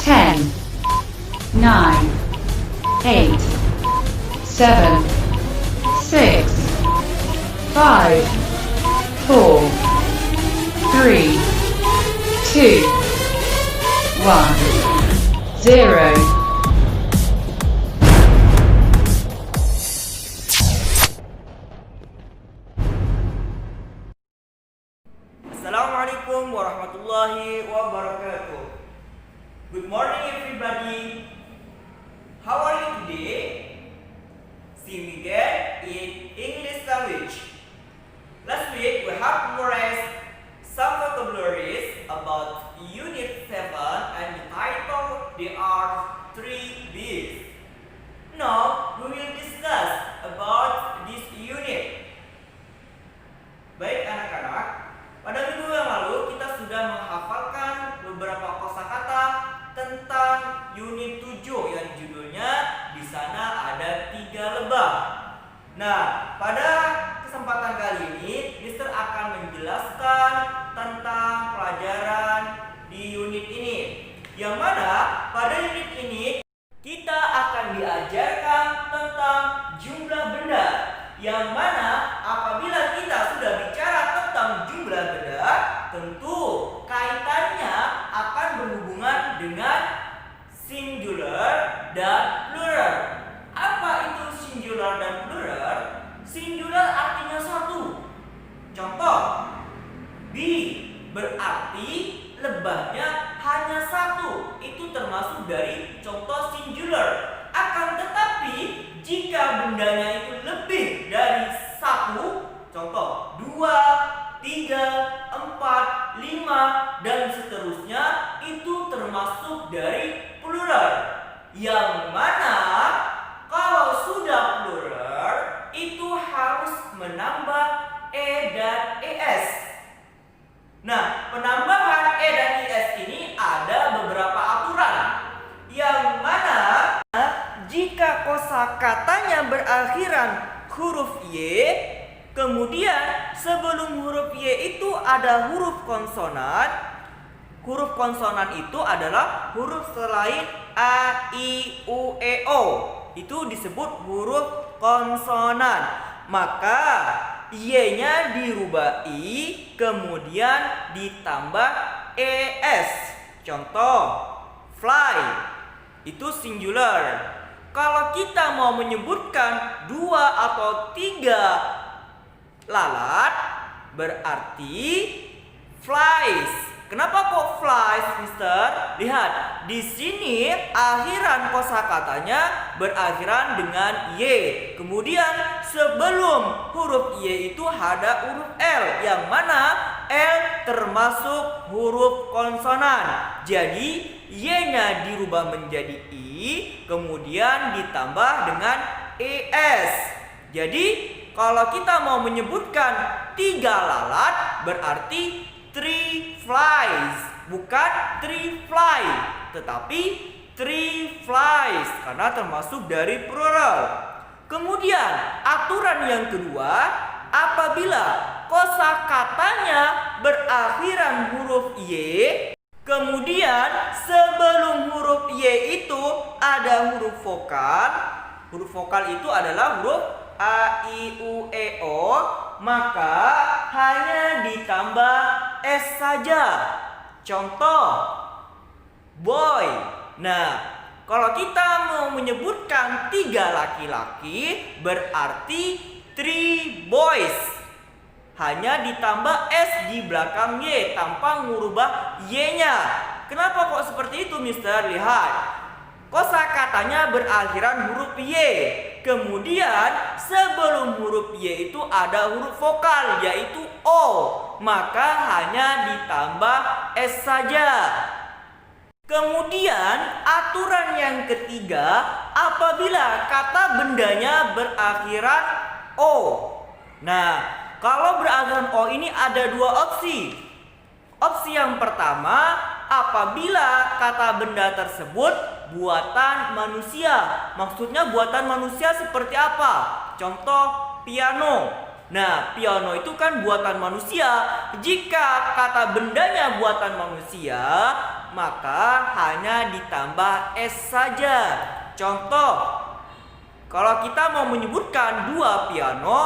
10, 9, 8, 7, 6, 5, 4, 3, 2, 1, 0. Assalamualaikum warahmatullahi wabarakatuh. Good morning everybody. How are you today? See me again in English language. Last week we have memorized some vocabularies about Unit 7 and the title they are 3Bs. Now we will discuss about this unit. Baik anak-anak, pada minggu yang lalu kita sudah menghafalkan beberapa kosakata tentang unit 7 yang judulnya di sana ada 3 lebah. Nah, pada kesempatan kali ini Mister akan menjelaskan tentang pelajaran di unit ini. Yang mana pada unit ini kita akan diajarkan tentang jumlah benda. Yang mana apabila kita sudah bicara tentang jumlah benda, tentu kaitannya akan berhubungan dengan singular dan plural. Apa itu singular dan plural? Singular artinya satu. Contoh, B berarti lebahnya hanya satu. Itu termasuk dari contoh singular. Akan tetapi jika bendanya itu lebih dari satu, contoh 2, 3, 4, 5 dan seterusnya, itu termasuk dari plural. Yang mana kalau sudah plural itu harus menambah e dan es. Nah, penambahan e dan es ini ada beberapa aturan. Yang mana jika kosakatanya berakhiran huruf Y, kemudian sebelum huruf Y itu ada huruf konsonan. Huruf konsonan itu adalah huruf selain A, I, U, E, O. Itu disebut huruf konsonan. Maka Y-nya dirubah I, kemudian ditambah ES. Contoh, fly. Itu singular. Kalau kita mau menyebutkan 2 atau 3 lalat, berarti flies. Kenapa kok flies, Mister? Lihat, di sini akhiran kosakatanya berakhiran dengan Y. Kemudian sebelum huruf Y itu ada huruf L, yang mana L termasuk huruf konsonan. Jadi Y-nya dirubah menjadi I, kemudian ditambah dengan ES. Jadi kalau kita mau menyebutkan 3 lalat, berarti 3 flies. Bukan 3 fly, tetapi 3 flies, karena termasuk dari plural. Kemudian aturan yang kedua, apabila kosakatanya berakhiran huruf Y, kemudian sebelum huruf Y itu ada huruf vokal. Huruf vokal itu adalah huruf A, I, U, E, O. Maka hanya ditambah S saja. Contoh, boy. Nah, kalau kita mau menyebutkan 3 laki-laki, berarti 3 boys. Hanya ditambah S di belakang Y tanpa ngubah Y-nya. Kenapa kok seperti itu, Mister? Lihat. Kosakatanya berakhiran huruf Y. Kemudian sebelum huruf Y itu ada huruf vokal, yaitu O. Maka hanya ditambah S saja. Kemudian aturan yang ketiga, apabila kata bendanya berakhiran O. Nah, kalau berakhiran O ini ada 2 opsi. Opsi yang pertama, apabila kata benda tersebut buatan manusia. Maksudnya buatan manusia seperti apa? Contoh, piano. Nah, piano itu kan buatan manusia. Jika kata bendanya buatan manusia, maka hanya ditambah S saja. Contoh, kalau kita mau menyebutkan 2 piano,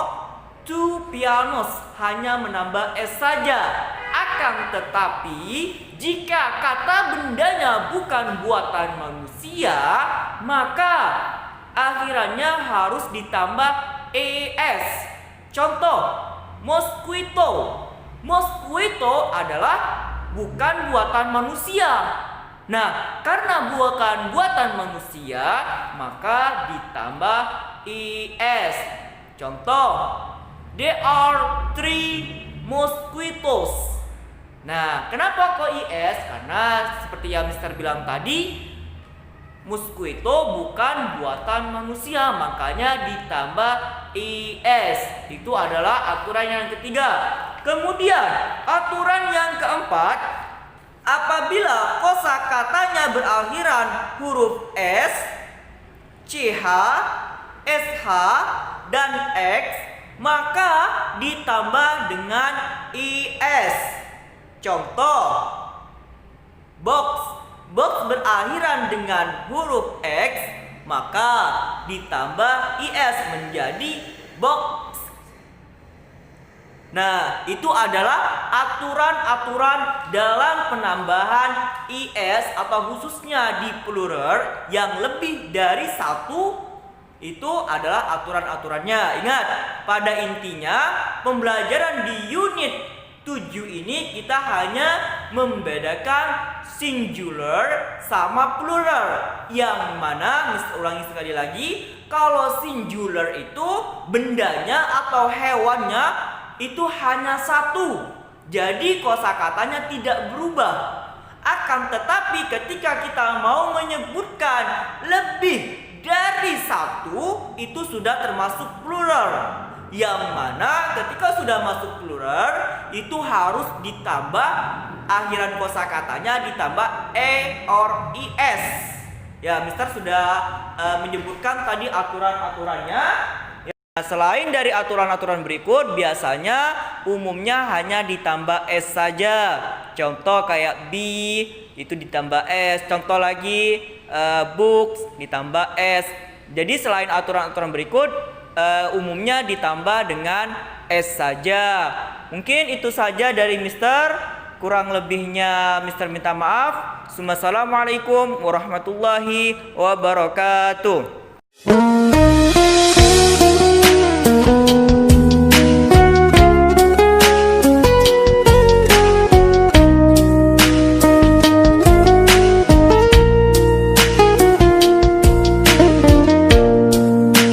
2 pianos, hanya menambah S saja. Akan tetapi, jika kata bendanya bukan buatan manusia, maka akhirannya harus ditambah ES. Contoh, mosquito. Mosquito adalah bukan buatan manusia. Nah, karena bukan buatan manusia, maka ditambah ES. Contoh, there are 3 mosquitoes. Nah, kenapa kok IS? Karena seperti yang Mister bilang tadi, mosquito bukan buatan manusia, makanya ditambah IS. Itu adalah aturan yang ketiga. Kemudian, aturan yang keempat, apabila kosakatanya berakhiran huruf S, CH, SH, dan X, maka ditambah dengan IS. Contoh, box berakhiran dengan huruf X, maka ditambah IS menjadi box. Nah, itu adalah aturan-aturan dalam penambahan IS atau khususnya di plural yang lebih dari satu. Itu adalah aturan-aturannya. Ingat, pada intinya pembelajaran di unit 7 ini kita hanya membedakan singular sama plural. Yang mana, Mister ulangi sekali lagi, kalau singular itu bendanya atau hewannya itu hanya satu. Jadi kosakatanya tidak berubah. Akan tetapi ketika kita mau menyebutkan lebih dari satu, itu sudah termasuk plural. Yang mana ketika sudah masuk plural, itu harus ditambah akhiran kosakatanya ditambah E or IS. Ya, Mister sudah menyebutkan tadi aturan-aturannya. Ya, selain dari aturan-aturan berikut, biasanya umumnya hanya ditambah S saja. Contoh kayak B itu ditambah S. Contoh lagi books ditambah S. Jadi selain aturan-aturan berikut, umumnya ditambah dengan S saja. Mungkin itu saja dari Mister. Kurang lebihnya Mister minta maaf. Assalamualaikum warahmatullahi wabarakatuh.